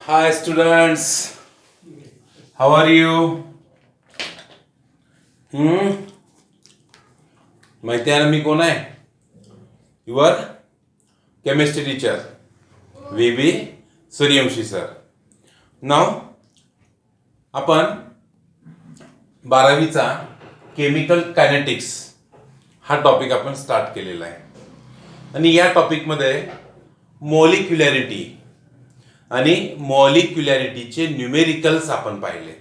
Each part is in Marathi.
Hi students, how are you? माहिती आहे ना मी कोण आहे? Your chemistry teacher VB Suryavanshi sir. नाव आपण 12वीचा केमिकल कायनेटिक्स हा टॉपिक आपण स्टार्ट केलेला आहे आणि या टॉपिकमध्ये मॉलिक्युलॅरिटी आणि मॉलिक्युलॅरिटीचे न्यूमेरिकल्स आपण पाहिले.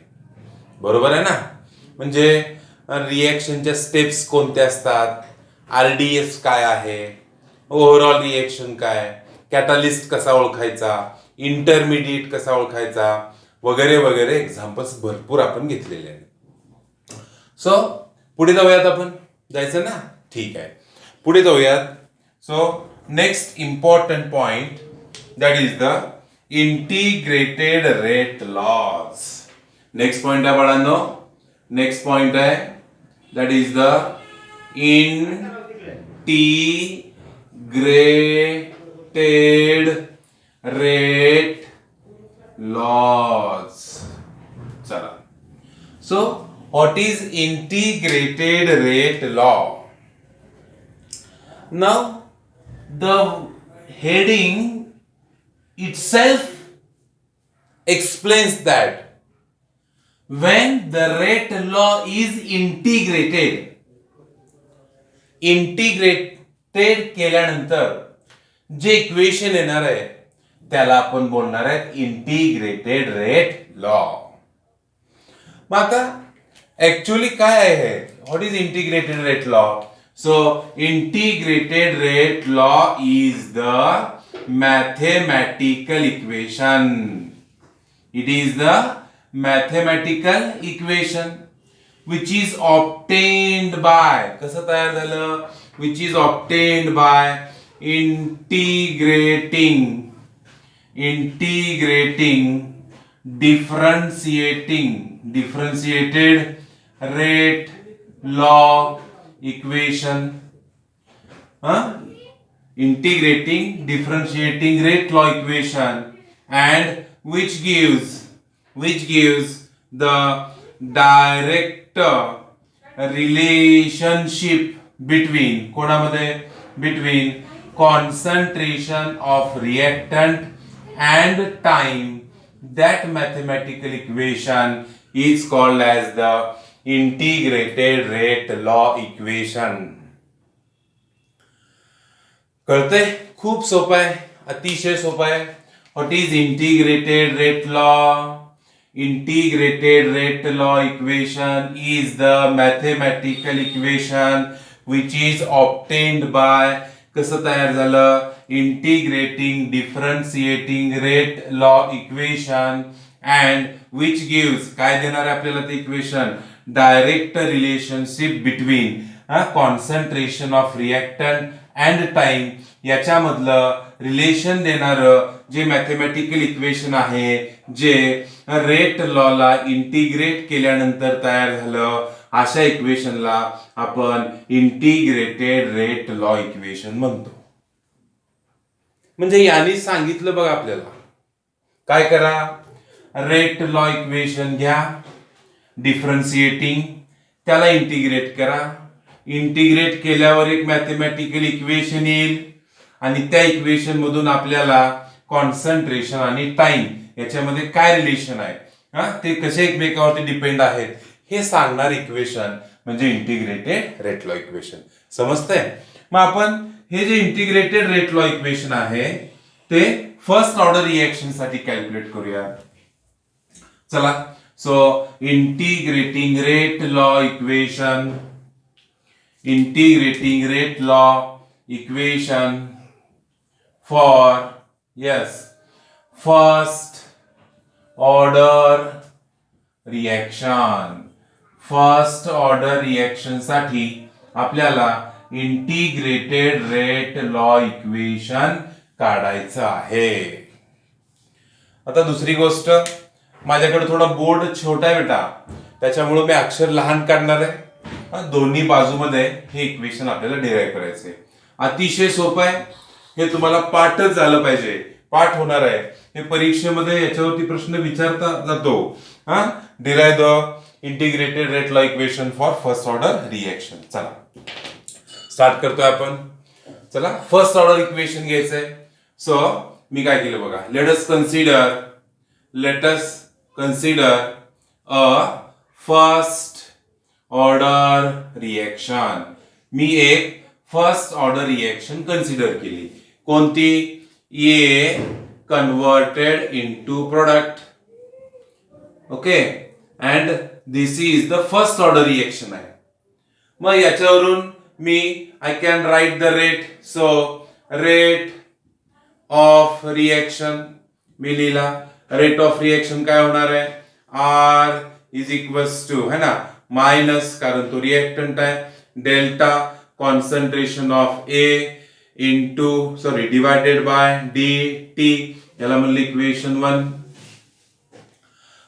बरोबर आहे ना? म्हणजे रिएक्शनच्या स्टेप्स कोणत्या असतात, RDS काय आहे, ओव्हरऑल रिएक्शन काय, कॅटालिस्ट कसा ओळखायचा, इंटरमिडिएट कसा ओळखायचा वगैरे वगैरे एक्झाम्पल्स भरपूर आपण घेतलेले आहेत. सो पुढे जाऊयात. आपण जायचं ना? ठीक आहे, पुढे जाऊयात. So next important point that is the integrated rate laws. Next point आहे बाळांनो, नेक्स्ट पॉइंट आहे that is the integrated rate laws. चला, so what is integrated rate law? Now the heading itself explains that when the rate law is integrated केल्यानंतर जे इक्वेशन येणार आहे त्याला आपण बोलणार आहे इंटिग्रेटेड रेट लॉ. मग आता ऍक्च्युअली काय आहे? What is integrated rate law? So integrated rate law is the mathematical equation. It is the mathematical equation which is obtained by, कसं तयार झालं? Which is obtained by integrating differentiated rate law equation. Integrating differentiating rate law equation, and which gives the direct relationship between concentration of reactant and time. That mathematical equation is called as the integrated rate law equation. कळतंय? खूप सोपं आहे, अतिशय सोपं आहे. What is integrated rate law? Integrated rate law equation is the mathematical equation which is obtained by, कसं तयार झालं? Integrating differentiating rate law equation, and which gives, काय देणार आहे आपल्याला ते equation? Direct relationship between concentration of reactant and time. याच्यामधलं रिलेशन देणारं जे मॅथेमॅटिकल इक्वेशन आहे, जे रेट लॉला इंटिग्रेट केल्यानंतर तयार झालं, अशा इक्वेशनला आपण इंटिग्रेटेड रेट लॉ इक्वेशन म्हणतो. म्हणजे यांनी सांगितलं बघा आपल्याला, काय करा? रेट लॉ इक्वेशन घ्या, डिफरन्शिएटिंग, त्याला इंटिग्रेट करा. इंटिग्रेट केल्यावर एक मॅथेमॅटिकल इक्वेशन येईल आणि त्या इक्वेशन मधून आपल्याला कॉन्सन्ट्रेशन आणि टाइम याच्यामध्ये काय रिलेशन आहे, ते कसे एकमेकावरती डिपेंड आहेत हे सांगणार इक्वेशन म्हणजे इंटिग्रेटेड रेट लॉ इक्वेशन. समजतंय? मग आपण हे जे इंटिग्रेटेड रेट लॉ इक्वेशन आहे ते फर्स्ट ऑर्डर रिएक्शन साठी कॅल्क्युलेट करूया. चला, so integrating rate law equation, integrating rate law equation for first order reaction. First order reaction साठी आपल्याला इंटिग्रेटेड रेट लॉ इक्वेशन काढायचं आहे. आता दुसरी गोष्ट, माझ्याकडे थोडा बोर्ड छोटा आहे बेटा, त्याच्यामुळे मी अक्षर लहान काढणार आहे. दोन्ही बाजूमध्ये हे इक्वेशन आपल्याला डिराइव्ह करायचे. अतिशय सोपं आहे, हे तुम्हाला पाठच झालं पाहिजे, पाठ होणार आहे. हे परीक्षेमध्ये याच्यावरती प्रश्न विचारता जातो. हा, derive the integrated rate law equation for first order reaction. चला स्टार्ट करतोय आपण. चला फर्स्ट ऑर्डर इक्वेशन घ्यायचंय. सो मी काय केलं बघा, let us consider a first order reaction. मी एक फर्स्ट ऑर्डर रिएक्शन कन्सिडर केली. कोणती? A converted into product. Okay, and this is the first order reaction आहे. मग याच्यावरून मी I can write the rate. So rate of reaction मी लिहिला. रेट ऑफ रिएक्शन काय होणार आहे? आर इज इक्वल्स टू है ना मायनस, कारण तो रिएक्टंट आहे, delta concentration of A into divided by D T. याला म्हणलं इक्वेशन 1.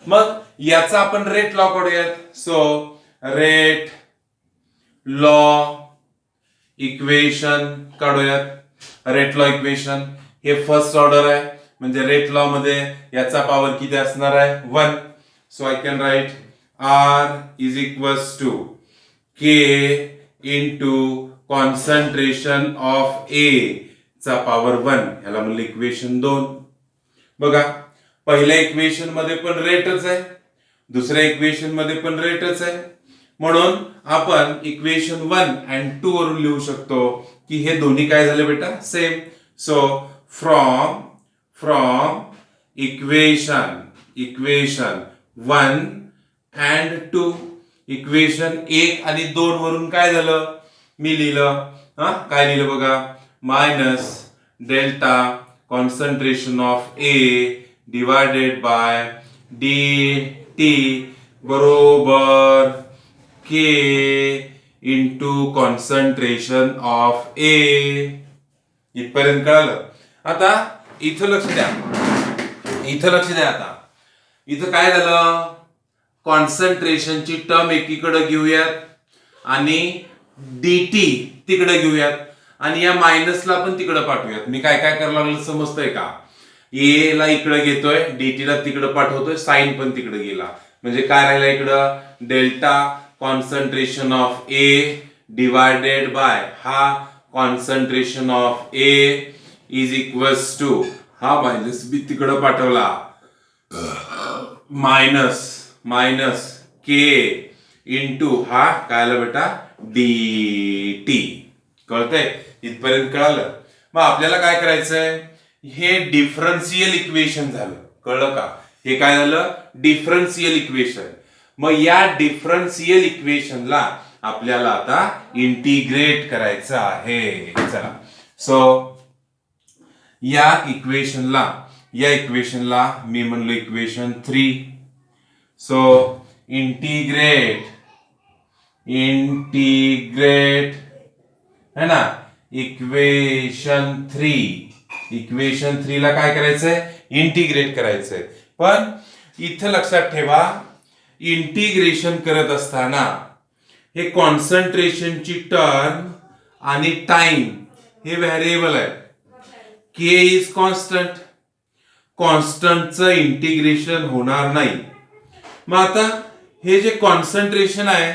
मग याचा आपण रेट लॉ काढूयात. सो रेट लॉ इक्वेशन काढूयात. रेट लॉ इक्वेशन हे फर्स्ट ऑर्डर आहे, म्हणजे रेट लॉ मध्ये याचा पॉवर किती असणार आहे? 1. So I can write R is equals to K into concentration of A चा पॉवर 1. याला म्हणलं इक्वेशन 2. बघा, पहिल्या इक्वेशन मध्ये पण रेटच आहे, दुसऱ्या इक्वेशन मध्ये पण रेटच आहे, म्हणून आपण इक्वेशन 1 and 2 वरून लिहू शकतो की हे दोन्ही काय झाले बेटा? Same. So from equation 1 and 2, equation 1 आणि 2 वरून काय झालं? मी लिहिलं, काय लिहिलं बघा, minus delta concentration of A divided bye D T बरोबर के इंटू कॉन्सन्ट्रेशन ऑफ ए. इथपर्यंत कळलं? आता इथं लक्ष द्या. आता इथं काय झालं? कॉन्सन्ट्रेशनची टर्म एकीकडे घेऊयात आणि dt तिकडे घेऊयात आणि या मायनसला पण तिकडे पाठवूयात. मी काय काय करायला लागलं समजतंय का? ए ला इकडे घेतोय, dt ला तिकडे पाठवतोय, साइन पण तिकडे गेला, म्हणजे काय राहिला इकडं? Delta concentration of A divided by हा concentration of A is equals to हा मायनस बी तिकडे पाठवला, मायनस के इंटू हा काय आला बेटा? D T. कळतंय? इथपर्यंत कळालं? मग आपल्याला काय करायचंय? हे डिफरन्शियल इक्वेशन झालं. कळलं का? हे काय झालं? Differential equation. मग या डिफरन्शियल इक्वेशनला आपल्याला आता इंटिग्रेट करायचं आहे. चला, सो या इक्वेशनला मी म्हणलो इक्वेशन 3. सो इंटिग्रेट है ना इक्वेशन 3 ला काय करायचंय? इंटिग्रेट करायचंय. पण इथं लक्षात ठेवा, इंटिग्रेशन करत असताना हे कॉन्सन्ट्रेशनची टर्म आणि टाइम हे व्हेरिएबल आहे. के इज कॉन्स्टंटचं इंटिग्रेशन होणार नाही. मग आता हे जे कॉन्सन्ट्रेशन आहे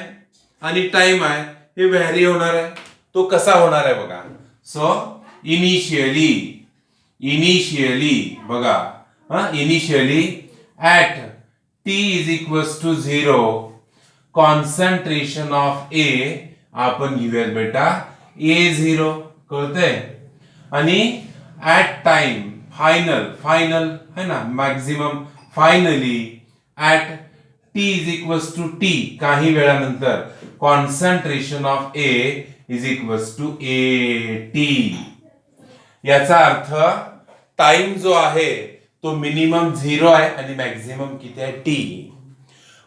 आणि टाइम आहे हे व्हॅरी होणार आहे. तो कसा होणार आहे बघा. सो इनिशियली बघा, initially at t is equals to 0 concentration of A आपण घेऊयात बेटा A0. कळतंय? आणि ऍट टाइम फायनल है ना maximum finally at t is equals to t काही वेळानंतर concentration of A is equals to AT. याचा अर्थ टाइम जो आहे तो मिनिमम 0 आहे आणि मॅक्झिमम किती आहे? t.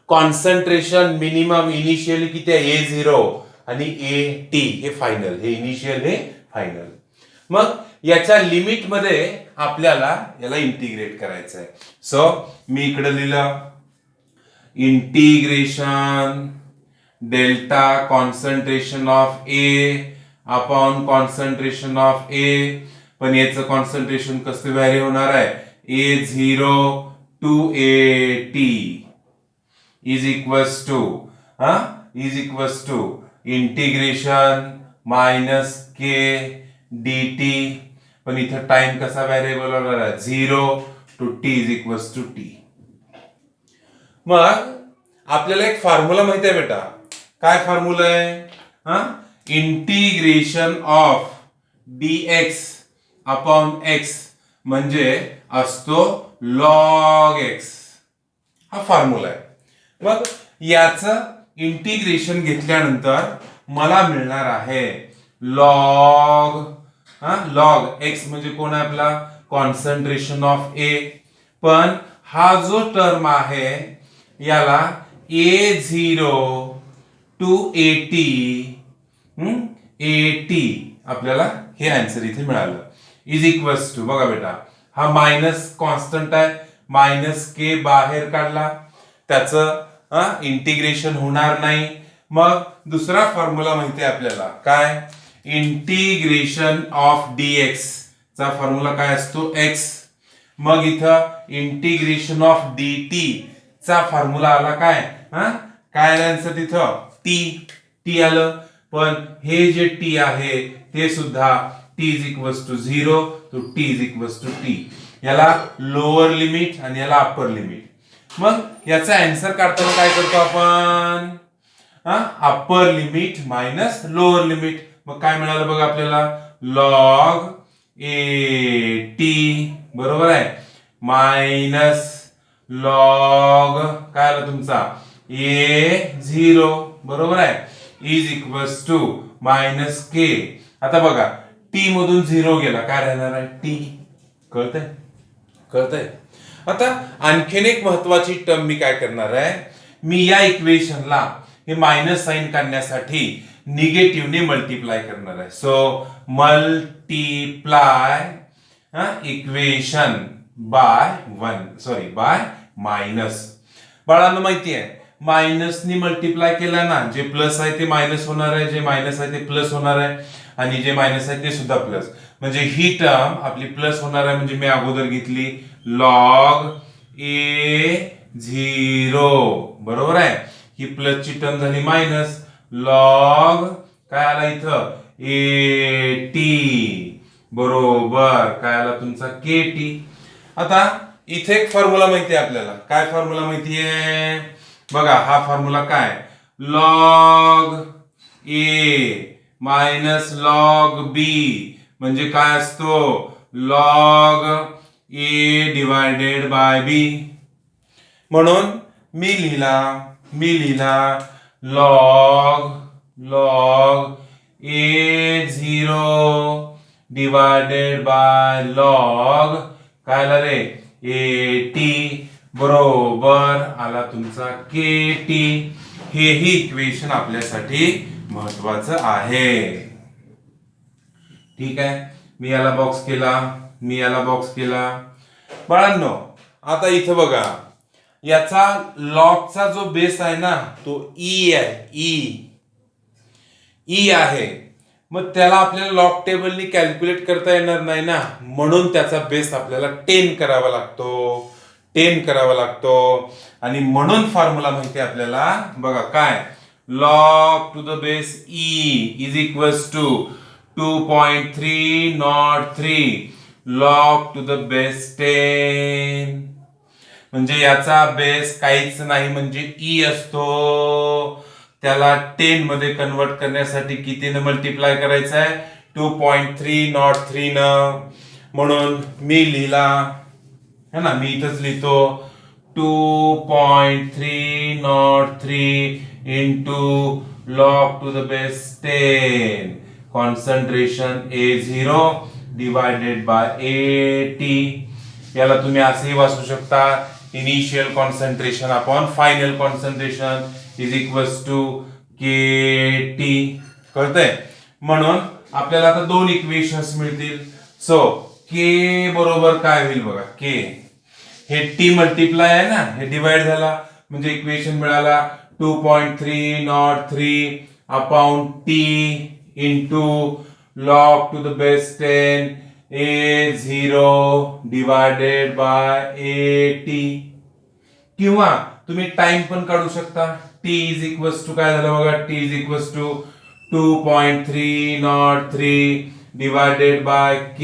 कॉन्सन्ट्रेशन मिनिमम इनिशियली किती आहे? A0 आणि AT हे फायनल, हे इनिशियल हे फायनल. मग याच्या लिमिट मध्ये आपल्याला याला इंटिग्रेट करायचं आहे. सो मी इकडे लिहिलं integration delta concentration of A upon concentration of A. पण याचं कॉन्सन्ट्रेशन कसं व्हॅरी होणार आहे? A0 to AT is equals to integration minus K dt, पण इथं टाइम कसा व्हेरिएबल होणार आहे 0 to t is equals to t. मग आपल्याला एक फॉर्म्युला माहिती आहे बेटा, काय फॉर्म्युला आहे? Integration of dx upon x म्हणजे असतो log x, हा फॉर्म्युला आहे. मग याचं इंटिग्रेशन घेतल्यानंतर मला मिळणार आहे लॉग x म्हणजे कोण आहे आपला कॉन्सन्ट्रेशन ऑफ A, पण हा जो टर्म आहे याला A0 टू AT आपल्याला हे आन्सर इथे मिळालं इज इक्वल्स टू, बघा बेटा हा मायनस कॉन्स्टंट आहे, मायनस के बाहेर काढला त्याचं इंटिग्रेशन होणार नाही. मग दुसरा फॉर्म्युला माहिती आहे आपल्याला, काय? इंटिग्रेशन ऑफ dx चा फॉर्म्युला काय असतो x. मग इथं इंटिग्रेशन ऑफ dt चा फॉर्म्युला आला काय? काय आन्सर तिथं t आलं, पण हे जे t आहे ते सुद्धा t इज इक्वल्स टू 0 तो t is equals to t. याला लोअर लिमिट आणि याला अप्पर लिमिट. मग याचा आन्सर काढताना काय करतो आपण? Upper limit minus lower limit. मग काय मिळालं बघा आपल्याला, लॉग AT बरोबर आहे मायनस लॉग काय आला तुमचा A0 बरोबर आहे is equals to minus K. आता बघा t मधून 0 गेला, काय राहणार आहे t. कळतंय? आता आणखीन एक महत्वाची टर्म मी काय करणार आहे, मी या इक्वेशनला हे मायनस साइन काढण्यासाठी निगेटिव्हने मल्टिप्लाय करणार आहे. So multiply equation by minus. बाळांना माहिती आहे मायनसनी मल्टिप्लाय केला ना, जे प्लस आहे ते मायनस होणार आहे, जे मायनस आहे ते प्लस होणार आहे, आणि जे मायनस आहे ते सुद्धा प्लस. म्हणजे ही टर्म आपली प्लस होणार आहे, म्हणजे मी अगोदर घेतली लॉग A0 बरोबर आहे, ही प्लस ची टर्म झाली मायनस लॉग काय आला इथं AT बरोबर काय आला तुमचा KT. आता इथे एक फॉर्म्युला माहिती आहे आपल्याला, काय फॉर्म्युला माहिती आहे बघा, हा फॉर्म्युला काय log A minus log B म्हणजे काय असतो log A divided by B. म्हणून मी लिहिला log A0 divided by log काय आला रे AT बरोबर आला तुमचा KT. हेही इक्वेशन आपल्यासाठी महत्वाचं आहे. ठीक आहे, मी याला बॉक्स केला. बाळांनो आता इथं बघा याचा लॉगचा जो बेस आहे ना तो E आहे. मग त्याला आपल्याला लॉग टेबलनी कॅल्क्युलेट करता येणार नाही ना, म्हणून त्याचा बेस आपल्याला 10 करावा लागतो. आणि म्हणून फॉर्म्युला माहिती आहे आपल्याला बघा काय log to the base E is equals to 2.303 log to the base 10. म्हणजे याचा बेस काहीच नाही म्हणजे E असतो, त्याला 10 मध्ये कन्वर्ट करण्यासाठी कितीने मल्टिप्लाय करायचं आहे 2.303 न. म्हणून मी लिहिला है ना, मी इथंच लिहितो 2.303 into log to the base 10 concentration A0 divided by AT. याला तुम्ही असेही वाचू शकता initial concentration upon final concentration is equals to KT. कळतंय? म्हणून आपल्याला आता दोन इक्वेशन्स मिळतील. सो K बरोबर काय होईल बघा, K हे T मल्टिप्लाय आहे ना, हे डिवाइड झाला म्हणजे इक्वेशन मिळाला 2.303 upon T into log to the base 10 A0 divided by AT, किंवा तुम्ही टाइम पण काढू शकता. T इज इक्वल्स टू काय झालं बघा, T is equals to 2.303 divided by K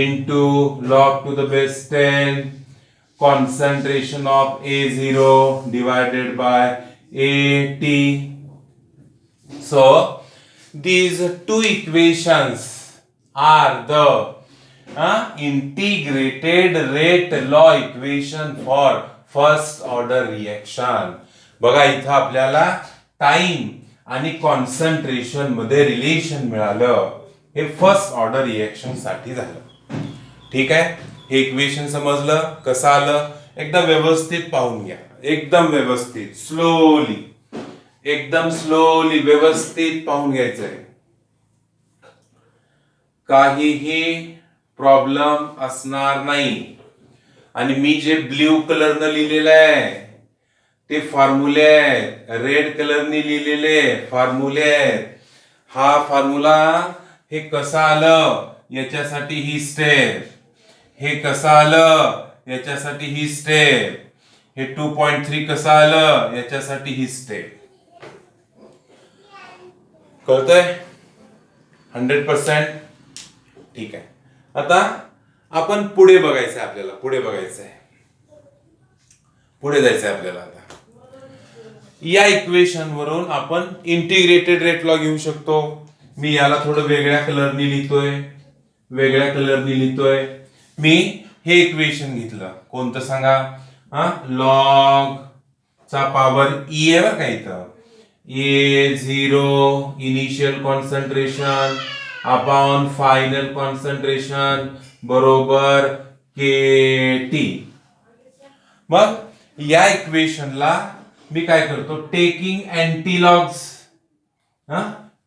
into log to the base 10 concentration of A0 divided by AT. So these two equations are the integrated rate law equation for first order reaction. बघा इथं आपल्याला टाइम आणि कॉन्सन्ट्रेशन मध्ये रिलेशन मिळालं. हे फर्स्ट ऑर्डर रिएक्शन साठी झालं. ठीक आहे, हे इक्वेशन समजलं कसं आलं, एकदा व्यवस्थित पाहून घ्या. एकदम व्यवस्थित, स्लोली, एकदम स्लोली व्यवस्थित पाहून घ्यायचंय. काहीही प्रॉब्लेम असणार नाही. आणि मी जे ब्ल्यू कलरनं लिहिलेलं आहे ते फॉर्म्युले आहेत, रेड कलरने लिहिलेले फॉर्म्युले आहेत. हा फॉर्म्युला हे कसं आलं याच्यासाठी ही स्टेप, हे कसं आलं याच्यासाठी ही स्टेप, हे 2.3 कसं आलं याच्यासाठी ही स्टेप. कळतंय 100%? ठीक आहे. आता आपण पुढे बघायचंय, आपल्याला पुढे बघायचंय, पुढे जायचंय आपल्याला. आता या इक्वेशन वरून आपण इंटिग्रेटेड रेट लॉ घेऊ शकतो. मी याला थोडं वेगळ्या कलरनी लिहितोय, वेगळ्या कलरनी लिहितोय. मी हे इक्वेशन घेतलं, कोणतं सांगा, लॉग चा पॉवर ई आहे बरं का इथं, A0 initial concentration upon final concentration बरोबर KT. मग या इक्वेशनला मी काय करतो, टेकिंग अँटीलॉग्स,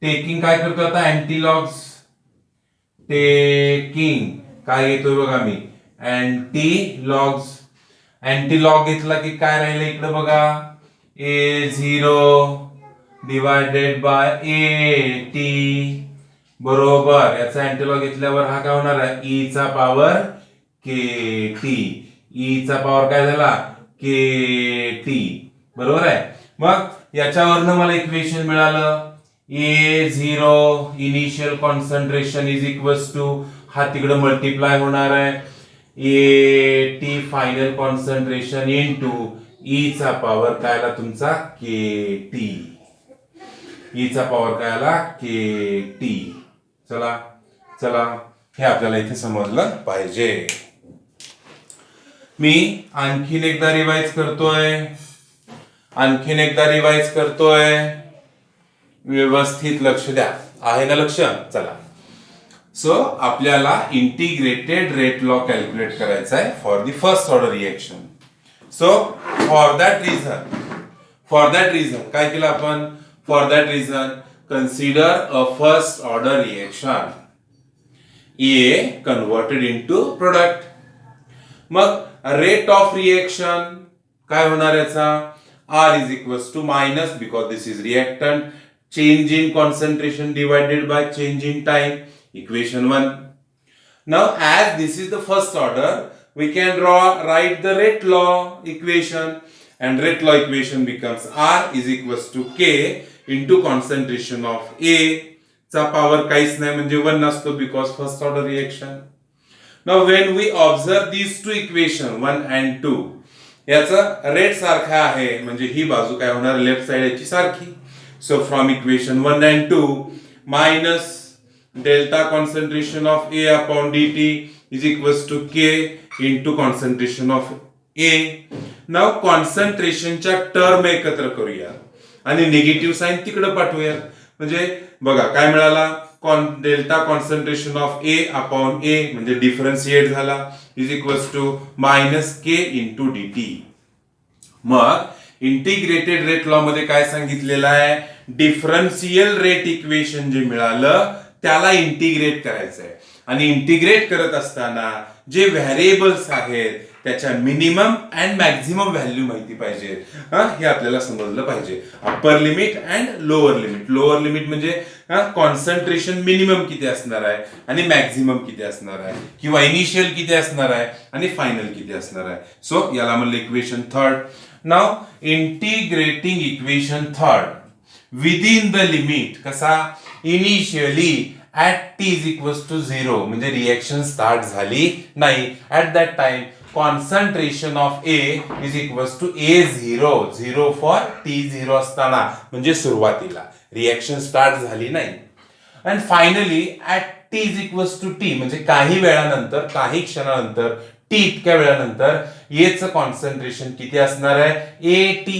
टेकिंग काय करतो आता, अँटीलॉग्स, टेकिंग काय घेतोय बघा मी, अँटीलॉग्स. अँटीलॉग घेतला की काय राहिलं इकडे बघा, A0 डिवायडेड बाय AT बरोबर, याचा अँटीलॉग घेतल्यावर हा काय होणार आहे, E चा पॉवर KT. E चा पॉवर काय झाला, KT बरोबर आहे. मग याच्यावरनं मला इक्वेशन मिळालं, A0 initial concentration is equals to, हा तिकडे मल्टिप्लाय होणार आहे, AT final concentration into E चा पॉवर काय आला तुमचा KT. E चा पॉवर काय आला KT. चला चला, हे आपल्याला इथे समजलं पाहिजे. मी आणखीन एकदा रिवाइज करतोय, आणखीन एकदा रिवाइज करतोय. व्यवस्थित लक्ष द्या, आहे ना लक्ष? चला. सो आपल्याला इंटिग्रेटेड रेट लॉ कॅल्क्युलेट करायचा आहे for the first order reaction. So for that reason काय केलं आपण, for that reason consider a first order reaction A converted into product. मग रेट ऑफ रिएक्शन काय होणार याचा, R is equals to minus, because this is reactant, change in concentration divided by change in time, equation 1. Now as this is the first order, we can write the rate law equation, and rate law equation becomes R is equals to K into concentration of A चा power काहीच नाही म्हणजे 1 नसतो, because first order reaction. Now when we observe these two equation 1 and 2, याचा रेट सारखा आहे म्हणजे ही बाजू काय होणार, लेफ्ट साइड याची सारखी. So from equation 1 and 2 minus delta concentration of A upon dt is equals to K into concentration of A. Now कॉन्सन्ट्रेशनच्या टर्म एकत्र करूया आणि निगेटिव्ह साइन तिकडे पाठवूया. म्हणजे बघा काय मिळाला, delta concentration of A upon A म्हणजे डिफरन्शिएट झाला, is equals to minus K into dt. मग इंटिग्रेटेड रेट लॉ मध्ये काय सांगितलेलं आहे, डिफरन्शियल रेट इक्वेशन जे मिळालं त्याला इंटिग्रेट करायचं आहे. आणि इंटिग्रेट करत असताना जे व्हेरिएबल्स आहेत त्याच्या मिनिमम अँड मॅक्झिमम व्हॅल्यू माहिती पाहिजे. हे आपल्याला समजलं पाहिजे. Upper limit and lower limit. Lower limit म्हणजे कॉन्सन्ट्रेशन मिनिमम किती असणार आहे आणि मॅक्झिमम किती असणार आहे, किंवा इनिशियल किती असणार आहे आणि फायनल किती असणार आहे. सो याला म्हणलं equation third. Now integrating equation third within the limit. कसा? Initially at t is equals to 0 म्हणजे रिएक्शन स्टार्ट झाली नाही. At that time concentration of A is equals to A0. 0 for t0 असताना म्हणजे सुरुवातीला रिएक्शन स्टार्ट झाली नाही. And finally at t is equals to t म्हणजे काही वेळानंतर, काही क्षणानंतर, t इतक्या वेळानंतर Aचं कॉन्सन्ट्रेशन किती असणार आहे? AT.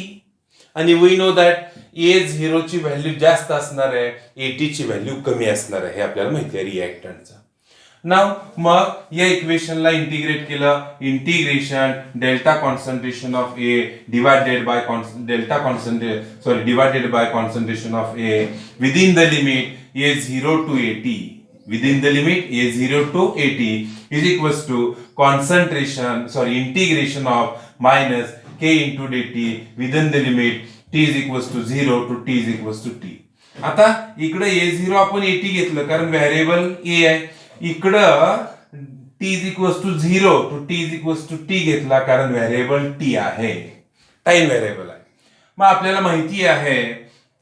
आणि वी नो दॅट A0 ची व्हॅल्यू जास्त असणार आहे, AT ची व्हॅल्यू कमी असणार आहे. हे आपल्याला माहिती आहे रिएक्टंटचं. नाव मग या इक्वेशनला इंटिग्रेट केलं. Integration delta concentration of A divided by divided by concentration of A within the limit A0 to AT. Within the limit A0 to AT is equals to integration of minus K into dt within the limit t is equals to 0 to t is equals to t. आता इकडे A0 आपण AT घेतलं कारण व्हेरिएबल A आहे. इकडं t is equals to 0 to t is equals to t घेतला कारण व्हेरिएबल t आहे, टाइम व्हेरिएबल आहे. मग आपल्याला माहिती आहे,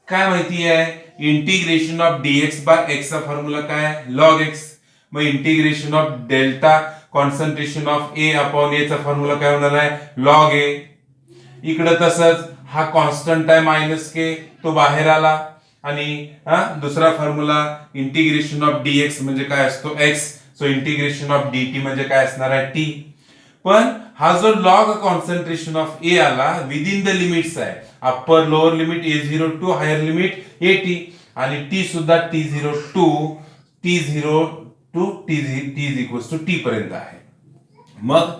काय माहिती आहे? Integration of dx by x चा फॉर्म्युला काय? log x. मग integration of delta concentration of A upon A चा फॉर्म्युला काय होणार आहे? log A. इकडे तसंच हा कॉन्स्टंट आहे मायनस के, तो बाहेर आला. आणि दुसरा फॉर्म्युला इंटिग्रेशन ऑफ dx म्हणजे काय असतो? x. So integration of dt म्हणजे काय असणार आहे? t. पण हा जो लॉग कॉन्सन्ट्रेशन ऑफ A आला विदिन द लिमिट्स आहे. Upper lower limit A0 to higher limit AT आणि t सुद्धा T0 to t is equals to t पर्यंत आहे. मग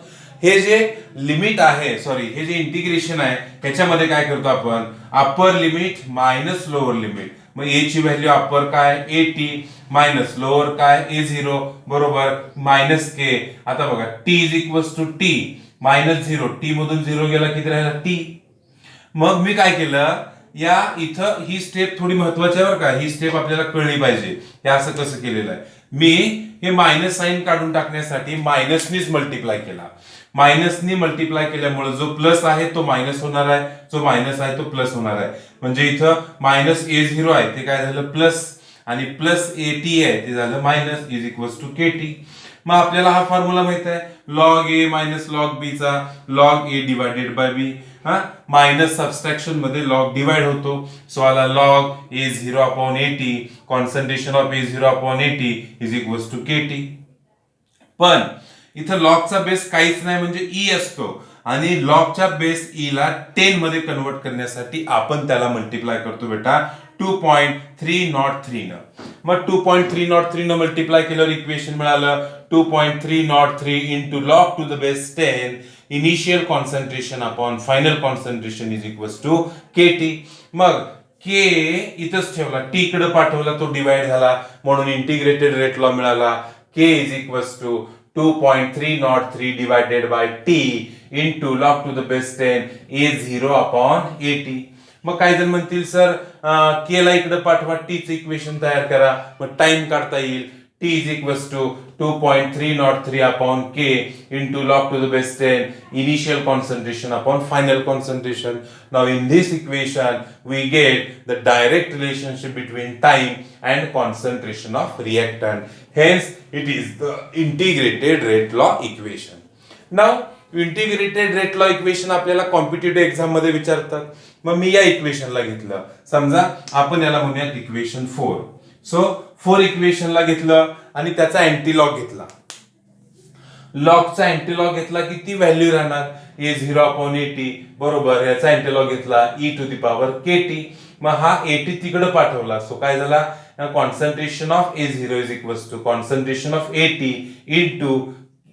हे जे लिमिट आहे, हे जे इंटिग्रेशन आहे त्याच्यामध्ये काय करतो आपण? Upper limit minus lower limit. मग A ची व्हॅल्यू अप्पर काय? AT मायनस लोअर काय? A0 बरोबर मायनस के. आता बघा t is equals to t minus 0. t मधून 0 गेला किती राहिला? t. मग मी काय केलं, या इथं ही स्टेप थोडी महत्वाची आहे बरं का. ही स्टेप आपल्याला कळली पाहिजे. हे असं कसं केलेलं आहे, मी हे मायनस साइन काढून टाकण्यासाठी मायनसनीच मल्टिप्लाय केला. मायनसनी मल्टिप्लाय केल्यामुळे जो प्लस आहे तो मायनस होणार आहे, जो मायनस आहे तो प्लस होणार आहे. म्हणजे इथं मायनस A0 आहे ते काय झालं? प्लस. आणि प्लस AT आहे ते झालं minus is equals to KT. मग आपल्याला हा फॉर्म्युला माहित आहे, log A minus log B चा log A divided by B. Minus subtraction मध्ये लॉग डिवाइड होतो. सो आला log A0 upon AT. Concentration of A0 upon AT is equals to KT. पण इथं लॉगचा बेस काहीच नाही म्हणजे E असतो आणि लॉगच्या बेस E ला 10 मध्ये कन्वर्ट करण्यासाठी आपण त्याला मल्टिप्लाय करतो बेटा 2.303 न. मग 2.303 न मल्टिप्लाय केल्यावर इक्वेशन मिळालं 2.303 into log to the base 10 initial concentration upon final concentration is equals to KT. मग K इथंच ठेवला, T कडे पाठवला, तो डिवाइड झाला म्हणून इंटिग्रेटेड रेट लॉ मिळाला. K is equals to 2.303 divided by t into log to the base 10 A0 upon AT. मग काही जण म्हणतील सर K ला इकडे पाठवा, T चं इक्वेशन तयार करा, मग टाइम काढता येईल. T is equals to 2.303 upon K into log to the base 10 initial concentration upon final concentration. Now in this equation we get the direct relationship between time and concentration of reactant. Hence it is the integrated rate law equation. Now integrated rate law equation आपल्याला कॉम्पिटिटिव्ह एक्झाम मध्ये विचारतात. मग मी या इक्वेशनला घेतलं, समजा आपण याला म्हणूयात इक्वेशन 4. सो 4 इक्वेशनला घेतलं आणि त्याचा अँटीलॉग घेतला. लॉगचा अँटीलॉग घेतला की ती व्हॅल्यू राहणार A0 अपॉन AT बरोबर. याचा अँटीलॉग घेतला e to the power KT. मग हा AT तिकडे पाठवला, सो काय झाला? Concentration of A0 is equals to concentration of AT into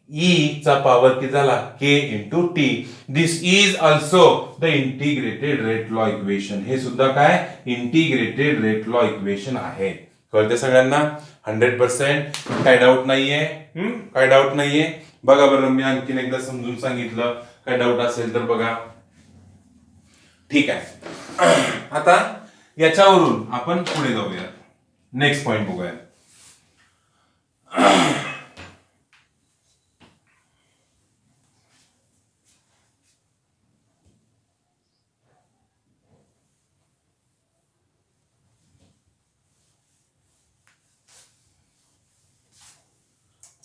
E चा पॉवर किती झाला? K into T. This is also the integrated rate law equation. हे सुद्धा काय? इंटिग्रेटेड रेट लॉ इक्वेशन आहे. कळते सगळ्यांना? 100%. काय डाऊट नाहीये? काय डाऊट नाहीये? बघा बरं, मी आणखीन एकदा समजून सांगितलं. काय डाऊट असेल तर बघा. ठीक आहे. आता याच्यावरून आपण पुढे जाऊया. नेक्स्ट पॉइंट बघूया.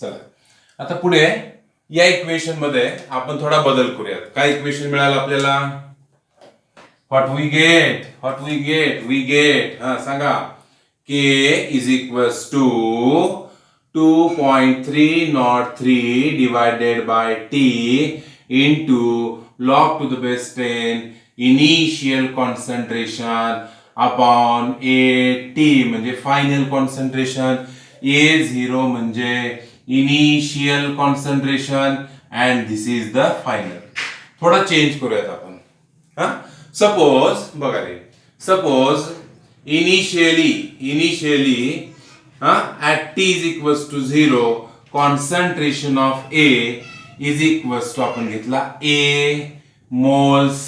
चला, आता पुढे या इक्वेशन मध्ये आपण थोडा बदल करूयात. काय इक्वेशन मिळालं आपल्याला? व्हॉट वी गेट हा सांगा. k is equals to 2.303 divided by t into log to the base 10 initial concentration upon AT म्हणजे फायनल कॉन्सन्ट्रेशन, A0 म्हणजे initial concentration and this is the final. थोडा चेंज करूयात आपण. हा, सपोज बघा रे, suppose initially at t is equals to 0 concentration of A is equals to आपण घेतला A moles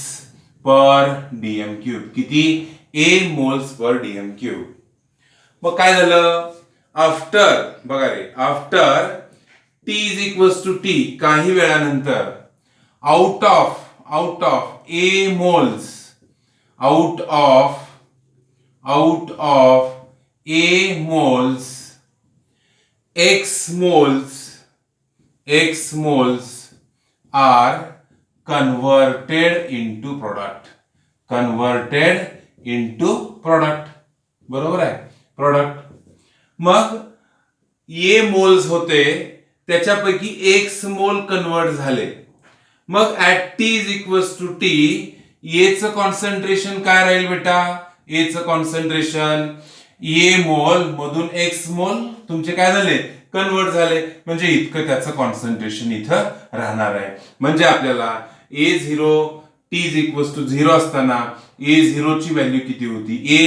per dm cube. किती? A moles per dm cube. मग काय झालं? आफ्टर बघा रे, after t is equals to t काही वेळानंतर out of A moles out of A moles X moles are converted into product. बरोबर आहे? प्रोडक्ट. मग A मोल्स होते, त्याच्यापैकी X मोल कन्वर्ट झाले. मग at t is equals to t A चं कॉन्सन्ट्रेशन काय राहील बेटा? A चं कॉन्सन्ट्रेशन A मोल मधून X मोल तुमचे काय झाले? कन्वर्ट झाले. म्हणजे इतकं त्याचं कॉन्सन्ट्रेशन इथं राहणार आहे. म्हणजे आपल्याला A0 t is equals to 0 असताना A0 ची व्हॅल्यू किती होती? A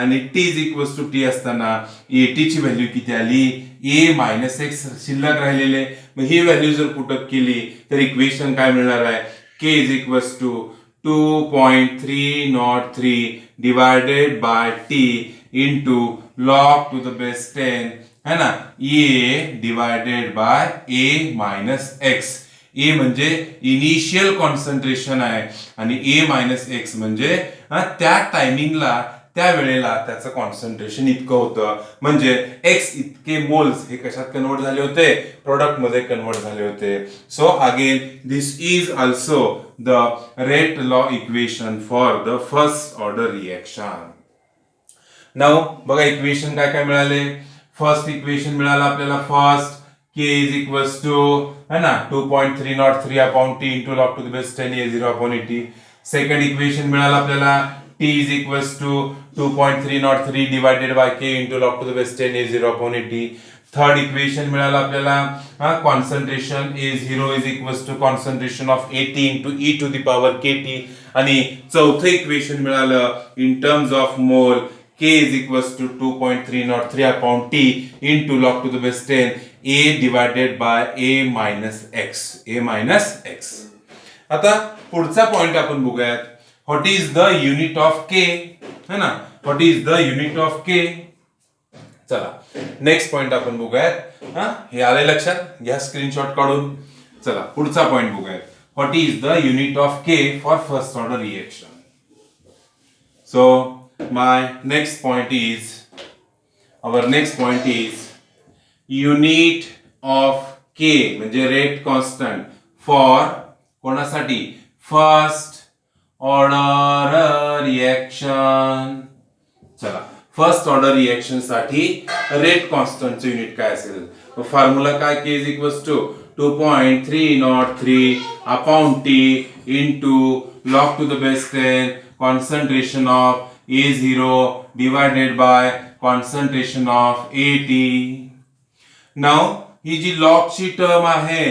आणि t is equals to t असताना AT ची व्हॅल्यू किती आली? A मायनस x शिल्लक राहिलेले. मग ही व्हॅल्यू जर पुटअप केली तर इक्वेशन काय मिळणार आहे? k is equals to 2.303 divided by t into log to the base 10 है ना, A divided by A minus x. A म्हणजे इनिशियल कॉन्सन्ट्रेशन आहे आणि A मायनस x म्हणजे त्या टायमिंगला, त्या वेळेला त्याचं कॉन्सन्ट्रेशन इतकं होतं. म्हणजे x इतके मोल्स हे कशात कन्वर्ट झाले होते? प्रोडक्ट मध्ये कन्वर्ट झाले होते. So again this is also the rate law equation for the first order reaction. Now बघा इक्वेशन काय काय मिळाले. फर्स्ट इक्वेशन मिळालं आपल्याला. First k is equals to है ना 2.303 upon t into log to the base 10 A0 upon AT. Second equation मिळालं आपल्याला t is equals to 2.303 divided by k into log to the base 10 A0 upon AT. Third equation मिळालं आपल्याला concentration A0 is equals to concentration of AT into e to the power kt. आणि चौथं इक्वेशन मिळालं in terms of mole k is equals to 2.303 upon t into log to the base 10 A divided by A minus x. आता पुढचा पॉइंट आपण बघूयात. What is the unit of k है ना, what is the unit of k. चला नेक्स्ट पॉइंट आपण बघूयात. हे आले लक्षात? घ्या स्क्रीनशॉट काढून. चला पुढचा पॉइंट बघूयात. What is the unit of k for first order reaction. So my next point is unit of k म्हणजे रेट कॉन्स्टंट फॉर कोणासाठी? First order reaction. चला फर्स्ट ऑर्डर रिएक्शन साठी रेट कॉन्स्टंटचे युनिट काय असेल? फॉर्म्युला काय? k is equals to 2.303 upon t into log to the base 10 concentration of A0 divided by concentration of AT. Now ही जी log ची टर्म आहे,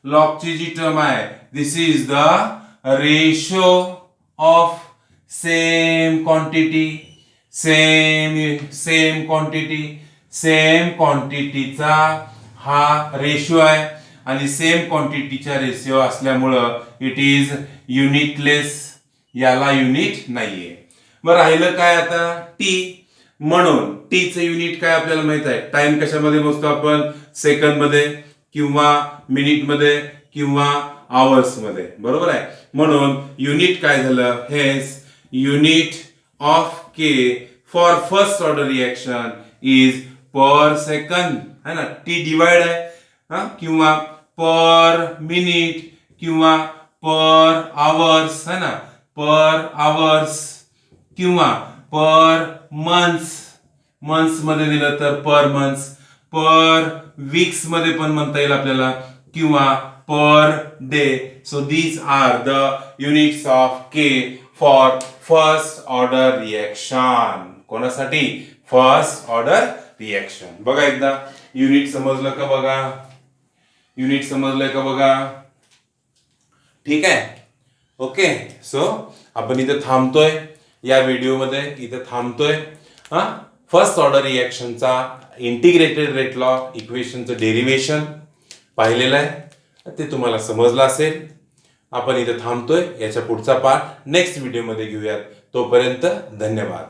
log ची जी टर्म आहे, this is the ratio of same quantity. Same क्वांटिटीचा हा रेशिओ आहे आणि सेम क्वांटिटीचा रेशिओ असल्यामुळं इट इज युनिटलेस, याला युनिट नाहीये. मग राहिलं काय आता टी. म्हणून टी चे युनिट काय आपल्याला माहित आहे. टाइम कशामध्ये मोजतो आपण, सेकंद मध्ये किंवा मिनिट मध्ये किंवा आवर्स मध्ये, बरोबर आहे. म्हणून युनिट काय झालं, हेच unit of K for first order reaction is per second, है ना. टी डिवाइड आहे किंवा पर मिनिट किंवा पर आवर्स, है ना, पर आवर्स किंवा पर मंथ्स मध्ये दिलं तर पर मंथ्स, पर वीक्स मध्ये पण म्हणता येईल आपल्याला किंवा per day. So these are the units of K for first order reaction. कोणासाठी, फर्स्ट ऑर्डर रिएक्शन. बघा एकदा युनिट समजलं का बघा, युनिट समजलंय का बघा. ठीक आहे, ओके. सो आपण इथे थांबतोय, या व्हिडिओमध्ये इथे थांबतोय. फर्स्ट ऑर्डर रिएक्शनचा इंटिग्रेटेड रेट लॉ इक्वेशनचं डेरिव्हेशन पाहिलेलं आहे, ते तुम्हाला समजलं असेल. आपण इथे थांबतोय. याच्या पुढचा पार्ट नेक्स्ट व्हिडिओमध्ये घेऊयात. तोपर्यंत धन्यवाद.